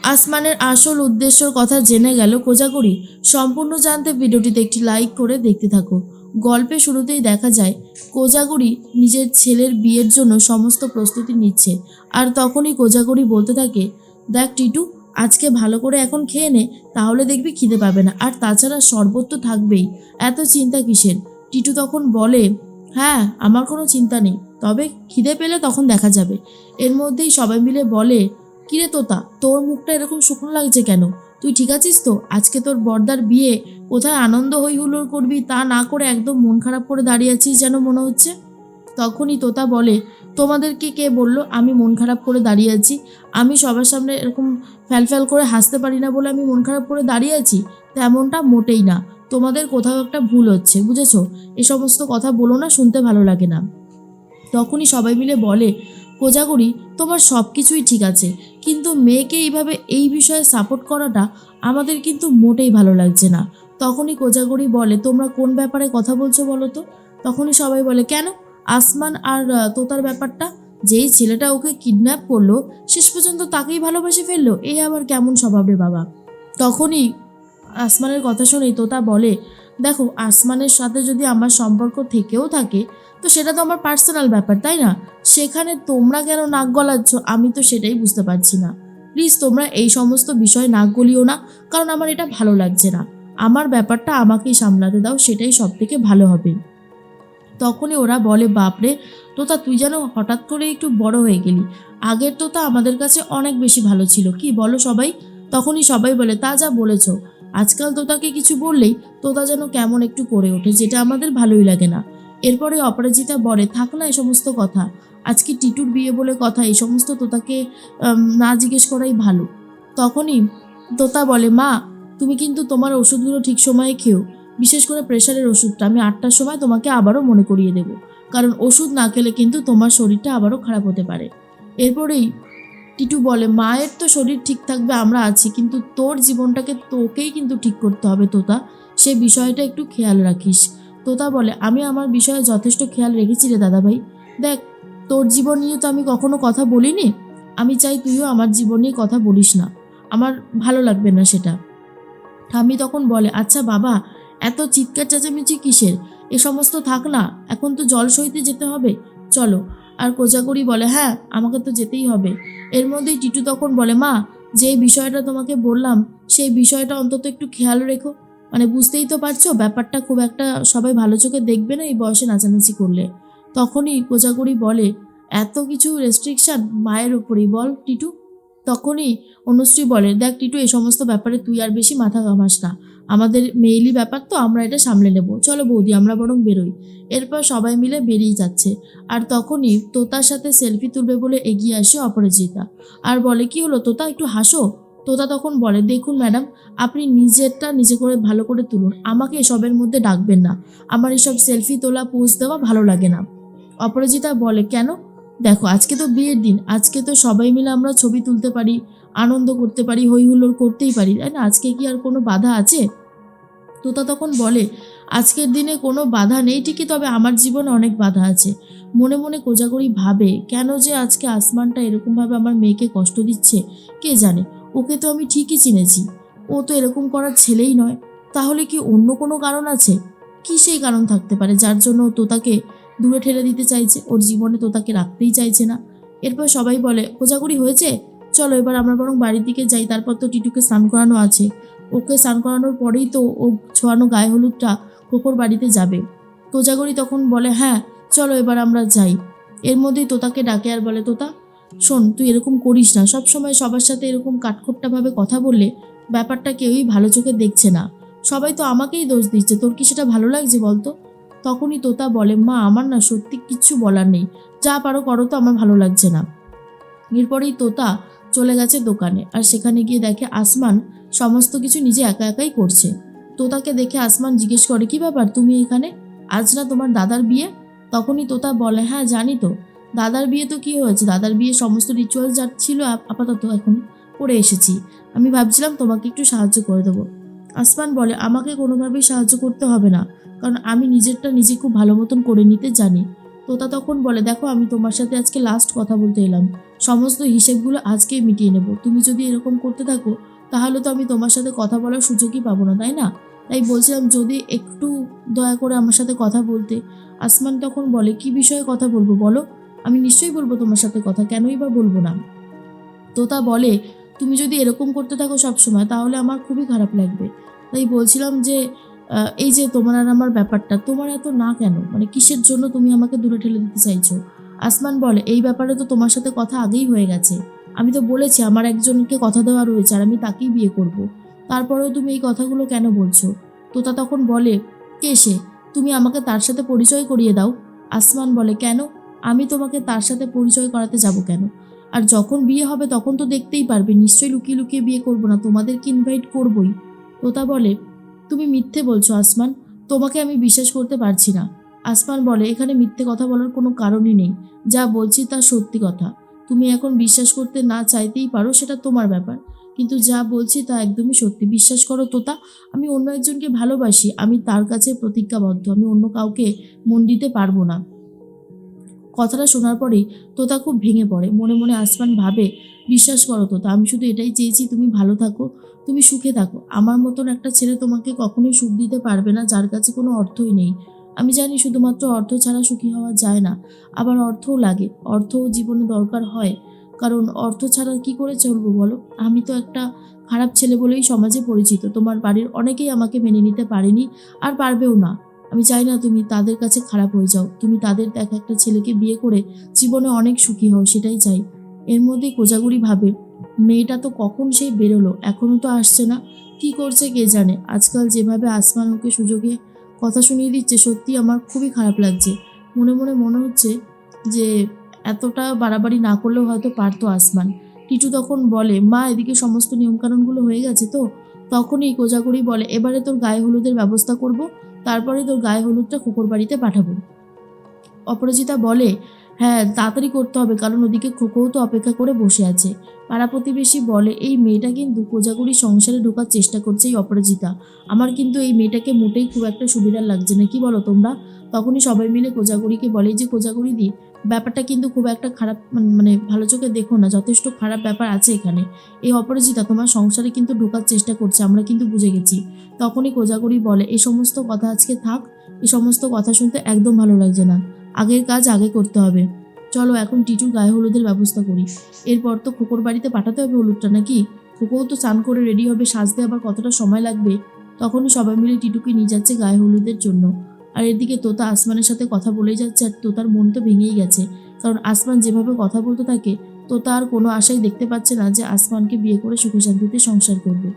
আসমানের আসল উদ্দেশ্যর কথা জেনে গেল কোজাগরি। সম্পূর্ণ জানতে ভিডিওটিতে একটি লাইক করে দেখতে থাকো। গল্পের শুরুতেই দেখা যায় কোজাগরি নিজের ছেলের বিয়ের জন্য সমস্ত প্রস্তুতি নিচ্ছে। আর তখনই কোজাগরি বলতে থাকে, দেখ টিটু, আজকে ভালো করে এখন খেয়ে নে, তাহলে দেখবি খিদে পাবে না। আর তাছাড়া শরবত তো থাকবেই, এত চিন্তা কিসের? টিটু তখন বলে, হ্যাঁ আমার কোনো চিন্তা নেই, তবে খিদে পেলে তখন দেখা যাবে। এর মধ্যেই সবাই মিলে বলে, কিরে তোতা, তোর মুখটা এরকম শুকনো লাগছে কেন? তুই ঠিক আছিস তো? আজকে তোর বর্দার বিয়ে, কোথায় আনন্দ হই হুল্লোড় করবি তা না করে একদম মন খারাপ করে দাঁড়িয়ে আছিস যেন মনে হচ্ছে। তখনই তোতা বলে, তোমাদেরকে কে বললো আমি মন খারাপ করে দাঁড়িয়ে আছি? আমি সবার সামনে এরকম ফ্যাল করে হাসতে পারি না বলে আমি মন খারাপ করে দাঁড়িয়ে আছি? তেমনটা মোটেই না। তোমাদের কোথাও একটা ভুল হচ্ছে, বুঝেছো? এ সমস্ত কথা বলো না, শুনতে ভালো লাগে না। তখনই সবাই মিলে বলে, কোজাগরি, তোমার সব কিছুই ঠিক আছে, কিন্তু মেয়েকে এইভাবে এই বিষয়ে সাপোর্ট করাটা আমাদের কিন্তু মোটেই ভালো লাগছে না। তখনই কোজাগরি বলে, তোমরা কোন ব্যাপারে কথা বলছো বলো তো? তখনই সবাই বলে, কেন? আসমান আর তোতার ব্যাপারটা। যেই ছেলেটা ওকে কিডন্যাপ করলো শেষ পর্যন্ত তাকেই ভালোবেসে ফেললো, এই আবার কেমন স্বভাব রে বাবা? তখনই আসমানের কথা শুনেই তোতা বলে, দেখো, আসমানের সাথে যদি আমার সম্পর্ক থেকেও থাকে তো সেটা তো আমার পার্সোনাল ব্যাপার, তাই না? সেখানে তোমরা কেন নাক গলাচ্ছ আমি তো সেটাই বুঝতে পারছি না। প্লিজ তোমরা এই সমস্ত বিষয়ে নাক গলিও না, কারণ আমার এটা ভালো লাগছে না। আমার ব্যাপারটা আমাকেই সামলাতে দাও, সেটাই সব থেকে ভালো হবে। তখনই ওরা বলে, বাপরে তোতা, তুই যেন হঠাৎ করে একটু বড় হয়ে গেলি। আগের তোতা আমাদের কাছে অনেক বেশি ভালো ছিল, কি বলো সবাই? তখনই সবাই বলে, তা যা বলেছ। আজকাল তোতাকে কিছু বললেই তোতা যেন কেমন একটু করে ওঠে, যেটা আমাদের ভালোই লাগে না। এরপরে অপরাজিতা বলে, থাক না এ সমস্ত কথা, আজকে টিটুর বিয়ে বলে কথা, এই সমস্ত তোতাকে না জিজ্ঞেস করাই ভালো। তখনই তোতা বলে, মা, তুমি কিন্তু তোমার ওষুধগুলো ঠিক সময়ে খেও, বিশেষ করে প্রেশারের ওষুধটা আমি 8টার সময় তোমাকে আবারও মনে করিয়ে দেব, কারণ ওষুধ না খেলে কিন্তু তোমার শরীরটা আবারও খারাপ হতে পারে। এরপরেই টিটু বলে, মায়ের তো শরীর ঠিক থাকবে, আমরা আছি, কিন্তু তোর জীবনটাকে তোকেই কিন্তু ঠিক করতে হবে তোতা, সে বিষয়টা একটু খেয়াল রাখিস। তোতা বলে, আমি আমার বিষয়ে যথেষ্ট খেয়াল রেখেছি রে দাদাভাই। দেখ, তোর জীবন নিয়ে তো আমি কখনো কথা বলিনি, আমি চাই তুইও আমার জীবন নিয়ে কথা বলিস না, আমার ভালো লাগবে না সেটা। ঠাম্মি তখন বলে, আচ্ছা বাবা, এত চিৎকার চেঁচামেচি কিসের? এ সমস্ত থাক না, এখন তো জল সইতে যেতে হবে, চলো। আর কোজাগরি বলে, হ্যাঁ আমাকে তো যেতেই হবে। এর মধ্যেই টিটু তখন বলে, মা, যে বিষয়টা তোমাকে বললাম সেই বিষয়টা অন্তত একটু খেয়াল রেখো, মানে বুঝতেই তো পারছো ব্যাপারটা খুব একটা সবাই ভালো চোখে দেখবে না এই বয়সে নাচানাচি করলে। তখনই কোজাগরি বলে, এত কিছু রেস্ট্রিকশন মায়ের উপরেই, বল টিটু? তখনই অনুশ্রী বলে, দেখ টিটু, এই সমস্ত ব্যাপারে তুই আর বেশি মাথা ঘামাস না, আমাদের মেয়েলি ব্যাপার তো, আমরা এটা সামলে নেব, চলো বৌদি আমরা বরং বেরোই। এরপর সবাই মিলে বেরিয়ে যাচ্ছে। আর তখনই তোতার সাথে সেলফি তুলবে বলে এগিয়ে আসে অপরাজিতা আর বলে, কি হলো তোতা, একটু হাসো। তোতা তখন বলে, দেখুন ম্যাডাম, আপনি নিজেরটা নিজে করে ভালো করে তুলুন, আমাকে এসবের মধ্যে ডাকবেন না, আমার এসব সেলফি তোলা পোজ দেওয়া ভালো লাগে না। অপরাজিতা বলে, কেন? দেখো, আজকে তো বিয়ের দিন, আজকে তো সবাই মিলে আমরা ছবি তুলতে পারি, আনন্দ করতে পারি, হই হুল্লোড় করতেই পারি, তাই না? আজকে কি আর কোনো বাধা আছে? তোতা তখন বলে, আজকের দিনে কোনো বাধা নেই ঠিকই, তবে আমার জীবনে অনেক বাধা আছে। মনে মনে কোজাগরি ভাবে, কেন যে আজকে আসমানটা এরকমভাবে আমার মেয়েকে কষ্ট দিচ্ছে কে জানে। ওকে তো আমি ঠিকই চিনেছি, ও তো এরকম করার ছেলেই নয়। তাহলে কি অন্য কোনো কারণ আছে? কি সেই কারণ থাকতে পারে যার জন্য ও তোতাকে দূরে ঠেলে দিতে চাইছে, ওর জীবনে তোতাকে রাখতেই চাইছে না? এরপর সবাই বলে, কোজাগরি হয়েছে, চলো এবার আমরা বরং বাড়ির দিকে যাই, তারপর তো টিটুকে স্নান করানো আছে, ওকে স্নান করানোর পরেই তো ও ছোঁয়ানো গায়ে হলুদটা খোকর বাড়িতে যাবে। কোজাগরি তখন বলে, হ্যাঁ চলো এবার আমরা যাই। এর মধ্যেই তোতাকে ডাকে আর বলে, তোতা শোন, তুই এরকম করিস না, সবসময় সবার সাথে এরকম কাঠখোট্টাভাবে কথা বললে ব্যাপারটা কেউই ভালো চোখে দেখছে না, সবাই তো আমাকেই দোষ দিচ্ছে, তোর কি সেটা ভালো লাগছে বলতো? তখনই তোতা বলে, মা, আমার না সত্যি কিচ্ছু বলার নেই, যা পারো করো, তো আমার ভালো লাগছে না। এরপরেই তোতা চলে গেছে দোকানে, আর সেখানে গিয়ে দেখে আসমান সমস্ত কিছু নিজে একা একাই করছে। তোতাকে দেখে আসমান জিজ্ঞেস করে, কি ব্যাপার তুমি এখানে? আজ না তোমার দাদার বিয়ে? তখনই তোতা বলে, হ্যাঁ জানি তো, দাদার বিয়ে তো কি হয়েছে, দাদার বিয়ে সমস্ত রিচুয়াল যা ছিল আপাতত এখন করে এসেছি, আমি ভাবছিলাম তোমাকে একটু সাহায্য করে দেবো। আসমান বলে, আমাকে কোনোভাবেই সাহায্য করতে হবে না, কারণ আমি নিজেরটা নিজে খুব ভালো মতন করে নিতে জানি। তোতা তখন বলে, দেখো, আমি তোমার সাথে আজকে লাস্ট কথা বলতে এলাম, সমস্ত হিসেবগুলো আজকেই মিটিয়ে নেব। তুমি যদি এরকম করতে থাকো তাহলে তো আমি তোমার সাথে কথা বলার সুযোগই পাবো না, তাই না? তাই বলছিলাম যদি একটু দয়া করে আমার সাথে কথা বলতে। আসমান তখন বলে, কি বিষয়ে কথা বলবো বলো? আমি নিশ্চয়ই বলবো তোমার সাথে কথা, কেনই বা বলবো না? তোতা বলে, তুমি যদি এরকম করতে থাকো সবসময় তাহলে আমার খুবই খারাপ লাগবে। তাই বলছিলাম যে এই যে তোমার আর আমার ব্যাপারটা, তোমার এত না কেন? মানে কিসের জন্য তুমি আমাকে দূরে ঠেলে দিতে চাইছো? আসমান বলে, এই ব্যাপারে তো তোমার সাথে কথা আগেই হয়ে গেছে। আমি তো বলেছি আমার একজনকে কথা দেওয়া রয়েছে আর আমি তাকেই বিয়ে করব। তারপরেও তুমি এই কথাগুলো কেন বলছো? তোতা তখন বলে, কে সে? তুমি আমাকে তার সাথে পরিচয় করিয়ে দাও। আসমান বলে, কেন? আমি তোমাকে তার সাথে পরিচয় করাতে যাব কেন? আর যখন বিয়ে হবে তখন তো দেখতেই পারবে, নিশ্চয়ই লুকিয়ে লুকিয়ে বিয়ে করব না, তোমাদেরকে ইনভাইট করবই। তোতা বলে, তুমি মিথ্যে বলছো আসমান, তোমাকে আমি বিশ্বাস করতে পারছি না। আসমান বলে, এখানে মিথ্যে কথা বলার কোনো কারণই নেই, যা বলছি তা সত্যি কথা। তুমি এখন বিশ্বাস করতে না চাইতেই পারো, সেটা তোমার ব্যাপার, কিন্তু যা বলছি তা একদমই সত্যি। বিশ্বাস করো তোতা, আমি অন্য একজনকে ভালোবাসি, আমি তার কাছে প্রতিজ্ঞাবদ্ধ, আমি অন্য কাউকে মন দিতে পারবো না। কথাটা শোনার পরেই তোতা খুব ভেঙে পড়ে। মনে মনে আসমান ভাবে, বিশ্বাস করো তোতা, আমি শুধু এটাই চেয়েছি তুমি ভালো থাকো, তুমি সুখে থাকো। আমার মতন একটা ছেলে তোমাকে কখনোই সুখ দিতে পারবে না যার কাছে কোনো অর্থই নেই। আমি জানি শুধুমাত্র অর্থ ছাড়া সুখী হওয়া যায় না, আবার অর্থও লাগে, অর্থও জীবনে দরকার হয়, কারণ অর্থ ছাড়া কি করে চলবো বলো? আমি তো একটা খারাপ ছেলে বলেই সমাজে পরিচিত, তোমার বাড়ির অনেকেই আমাকে মেনে নিতে পারেনি, আর পারবেও না। আমি চাই না তুমি তাদের কাছে খারাপ হয়ে যাও, তুমি তাদের দেখা একটা ছেলেকে বিয়ে করে জীবনে অনেক সুখী হও, সেটাই চাই। এর মধ্যেই কোজাগুড়ি ভাবে, মেয়েটা তো কখন সেই বেরোলো, এখনো তো আসছে না, কি করছে কে জানে। আজকাল যেভাবে আসমান ওকে সুযোগে কথা শুনিয়ে দিচ্ছে, সত্যি আমার খুবই খারাপ লাগছে। মনে মনে মনে হচ্ছে যে এতটা বাড়াবাড়ি না করলেও হয়তো পারতো আসমান। টিটু তখন বলে, মা এদিকে সমস্ত নিয়মকানুনগুলো হয়ে গেছে তো? তখনই কোজাগুড়ি বলে, এবারে তোর গায়ে হলুদের ব্যবস্থা করব, তারপরে তোর গায়ে হলুদটা খোকর বাড়িতে পাঠাবো। অপরাজিতা বলে, হ্যাঁ তাড়াতাড়ি করতে হবে, কারণ ওদিকে খোকোও তো অপেক্ষা করে বসে আছে। পাড়া প্রতিবেশী বলে, এই মেয়েটা কিন্তু কোজাগুড়ির সংসারে ঢোকার চেষ্টা করছে এই অপরাজিতা। আমার কিন্তু এই মেয়েটাকে মোটেই খুব একটা সুবিধার লাগছে না, কি বলো তোমরা? তখনই সবাই মিলে কোজাগুড়িকে বলে যে, কোজাগুড়ি দি, ব্যাপারটা কিন্তু খুব একটা খারাপ, মানে ভালো চোখে দেখো না, যথেষ্ট খারাপ ব্যাপার আছে এখানে। এই অপরাজিতা তোমার সংসারে কিন্তু ঢোকার চেষ্টা করছে, আমরা কিন্তু বুঝে গেছি। তখনই কোজাগুড়ি বলে, এই সমস্ত কথা আজকে থাক, এই সমস্ত কথা শুনতে একদম ভালো লাগছে না, আগের কাজ আগে করতে হবে। চলো এখন টিটুর গায়ে হলুদের ব্যবস্থা করি, এরপর তো খোকর বাড়িতে পাঠাতে হবে হলুদটা নাকি? খোকোও তো স্নান করে রেডি হবে, সাজতে আবার কতটা সময় লাগবে। তখনই সবাই মিলে টিটুকে নিয়ে যাচ্ছে গায়ে হলুদের জন্য। আর এদিকে তোতা আসমানের সাথে কথা বলেই যাচ্ছে, আর তোতার মন তো ভেঙেই গেছে, কারণ আসমান যেভাবে কথা বলতে থাকে, তোতা আর কোনো আশাই দেখতে পাচ্ছে না যে আসমানকে বিয়ে করে সুখে শান্তিতে সংসার করবে।